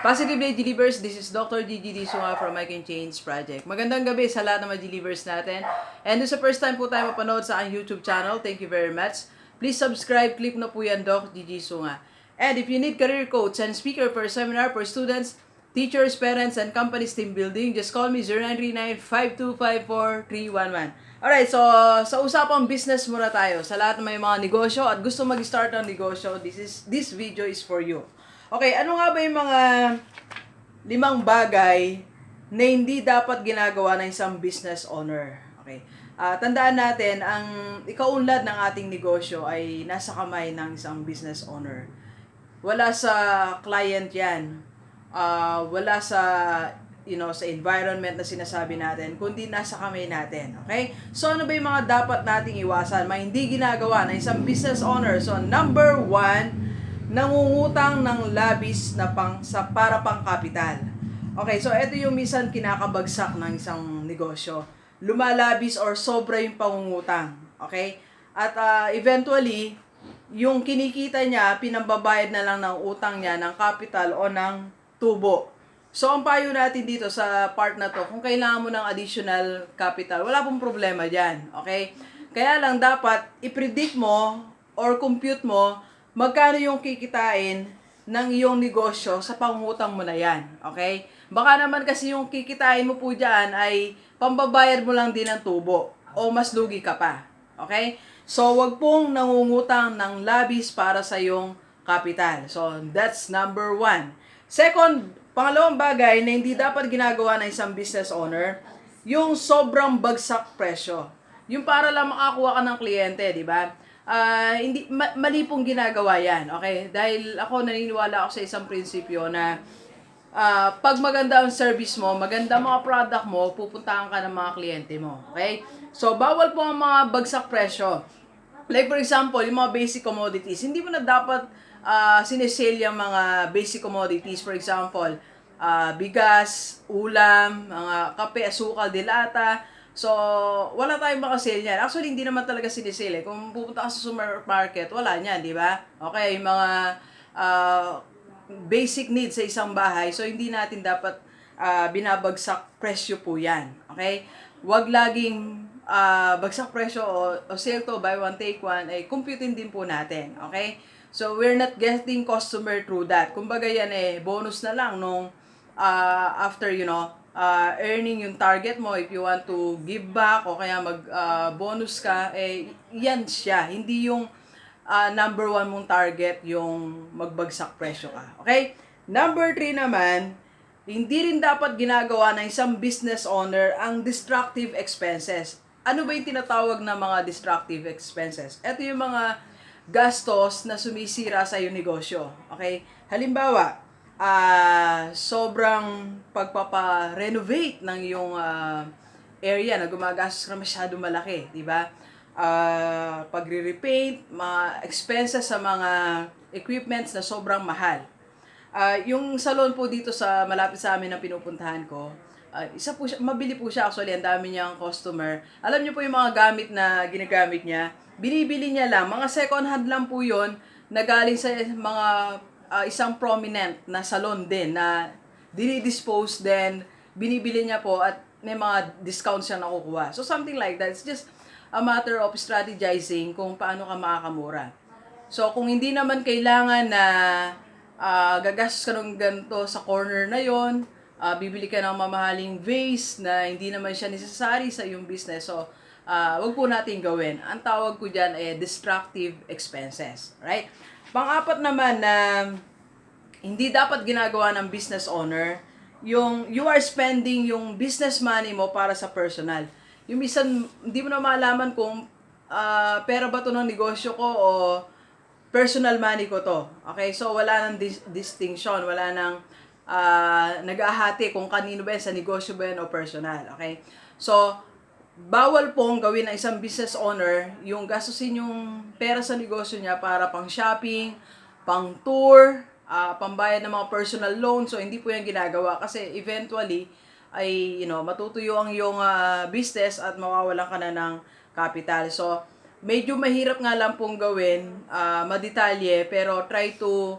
Positive Day Delivers, this is Dr. Gigi Sunga from I Can Change Project. Magandang gabi sa lahat ng mga Delivers natin. And sa first time po tayo mapanood sa aking YouTube channel, thank you very much. Please subscribe, click na po yan, Doc Gigi Sunga. And if you need career coach and speaker for a seminar for students, teachers, parents, and companies team building, just call me 0939-5254-311. Alright, so sa usapang business muna tayo. Sa lahat ng may mga negosyo at gusto mag-start ng negosyo, this video is for you. Okay, ano nga ba yung mga 5 bagay na hindi dapat ginagawa ng isang business owner? Okay. Tandaan natin, ang ikaunlad ng ating negosyo ay nasa kamay ng isang business owner. Wala sa client yan. Wala sa sa environment na sinasabi natin, kundi nasa kamay natin. Okay? So, ano ba yung mga dapat nating iwasan? Mga hindi ginagawa ng isang business owner. So, number 1, nangungutang ng labis na para pang kapital. Okay, so ito yung minsan kinakabagsak ng isang negosyo. Lumalabis or sobra yung pangungutang. Okay? At eventually, yung kinikita niya, pinambabayad na lang ng utang niya, ng capital o ng tubo. So, ang payo natin dito sa part na to, kung kailangan mo ng additional capital, wala pong problema dyan. Okay? Kaya lang dapat i-predict mo or compute mo magkano yung kikitain ng iyong negosyo sa pangutang mo na yan. Okay? Baka naman kasi yung kikitain mo po dyan ay pambabayad mo lang din ng tubo o mas lugi ka pa. Okay? So, wag pong nangungutang ng labis para sa iyong kapital. So, that's number 1. Second, pangalawang bagay na hindi dapat ginagawa ng isang business owner, yung sobrang bagsak presyo. Yung para lang makakuha ka ng kliyente, di ba? Hindi mali pong ginagawa yan, okay? Dahil ako naniniwala ako sa isang prinsipyo na pag maganda ang service mo, maganda mga product mo, pupuntahan ka ng mga kliyente mo, okay? So, bawal po ang mga bagsak presyo. Like for example, yung mga basic commodities, hindi mo na dapat sinesale yung mga basic commodities. For example, bigas, ulam, mga kape, asukal, dilata. So, wala tayong makasale niyan. Actually, hindi naman talaga sinisale. Kung pupunta ka sa supermarket, wala niyan, di ba? Okay, yung mga basic needs sa isang bahay. So, hindi natin dapat binabagsak presyo po yan. Okay? Huwag laging bagsak presyo o sale to, buy one, take one, ay computing din po natin. Okay? So, we're not getting customer through that. Kumbaga yan bonus na lang nung after, earning yung target mo, if you want to give back o kaya mag-bonus ka, yan siya. Hindi yung number 1 mong target yung magbagsak presyo ka. Okay? Number 3 naman, hindi rin dapat ginagawa ng isang business owner ang destructive expenses. Ano ba yung tinatawag na mga destructive expenses? Ito yung mga gastos na sumisira sa iyong negosyo. Okay? Halimbawa, sobrang pagpapa-renovate ng iyong area na gumagastos ka masyado malaki, di ba? Pagre-repaint, mga expenses sa mga equipments na sobrang mahal. Yung salon po dito sa malapit sa amin na pinupuntahan ko, isa po siya, mabili po siya actually, ang dami niyang customer. Alam niyo po yung mga gamit na ginagamit niya, binibili niya lang, mga second hand lang po yun, na galing sa mga isang prominent na salon din na dinidispose din, binibili niya po at may mga discounts siya nakukuha. So something like that. It's just a matter of strategizing kung paano ka makakamura. So kung hindi naman kailangan na gagastos ka ng ganito sa corner na yon, bibili ka ng mamahaling vase na hindi naman siya necessary sa iyong business. So wag po natin gawin. Ang tawag ko dyan destructive expenses. Right? Pang-apat naman na hindi dapat ginagawa ng business owner, yung you are spending yung business money mo para sa personal. Yung minsan, hindi mo na malaman kung pera ba to ng negosyo ko o personal money ko to. Okay? So, wala nang distinction. Wala nang nag-ahati kung kanino ba yan, sa negosyo ba yan o personal. Okay? So, bawal pong gawin ng isang business owner yung gastusin yung pera sa negosyo niya para pang shopping, pang tour, pambayad ng mga personal loan. So, hindi po yan ginagawa kasi eventually ay, matutuyo ang iyong business at mawawalan ka na ng capital. So, medyo mahirap nga lang pong gawin, madetalye, pero try to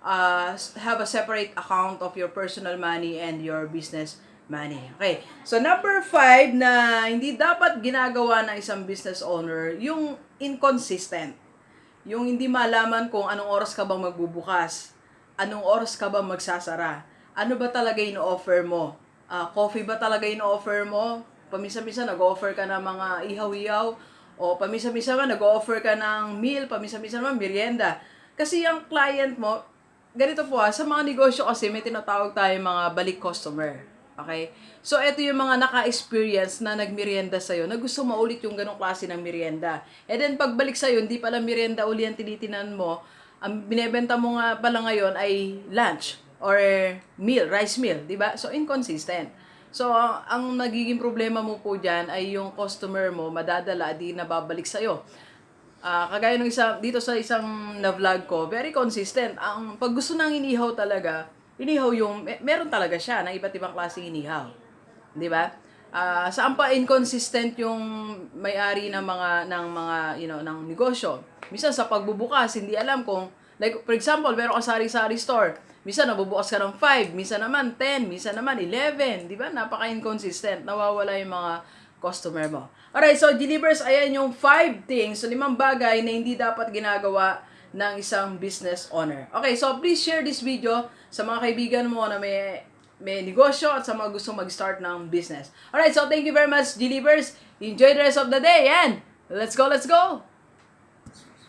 have a separate account of your personal money and your business money. Okay. So, number 5 na hindi dapat ginagawa ng isang business owner, yung inconsistent. Yung hindi malaman kung anong oras ka bang magbubukas, anong oras ka bang magsasara, ano ba talaga yung offer mo, coffee ba talaga yung offer mo, pamisa-misa nag-offer ka ng mga ihaw-ihaw, o pamisa-misa ka nag-offer ka ng meal, pamisa-misa naman merienda. Kasi yung client mo, ganito po sa mga negosyo kasi may tinatawag tayo mga balik customer. Okay? So, ito yung mga naka-experience na nagmerienda sa'yo na gusto maulit yung ganong klase ng merienda. And then, pagbalik sa'yo, hindi pala merienda uli ang tinitinan mo. Ang binebenta mo nga pala ngayon ay lunch or meal, rice meal, di ba? So, inconsistent. So, ang nagiging problema mo po dyan ay yung customer mo madadala, di nababalik sa'yo. Kagaya ng dito sa isang na-vlog ko, very consistent. Ang pag gusto nang inihaw talaga, inihaw yung, meron talaga siya ng iba't ibang klaseng inihaw. Di ba? Saan pa inconsistent yung may-ari ng mga, ng negosyo? Minsan sa pagbubukas, hindi alam kung, like, for example, meron ka sari-sari store. Minsan nabubukas ka ng 5, minsan naman 10, minsan naman 11. Di ba? Napaka-inconsistent. Nawawala yung mga customer mo. Alright, so delivers, ayan yung 5 things, so 5 bagay na hindi dapat ginagawa ng isang business owner. Okay, so please share this video sa mga kaibigan mo na may negosyo at sa mga gusto mag-start ng business. Alright, so thank you very much, delivers. Enjoy the rest of the day and let's go, let's go!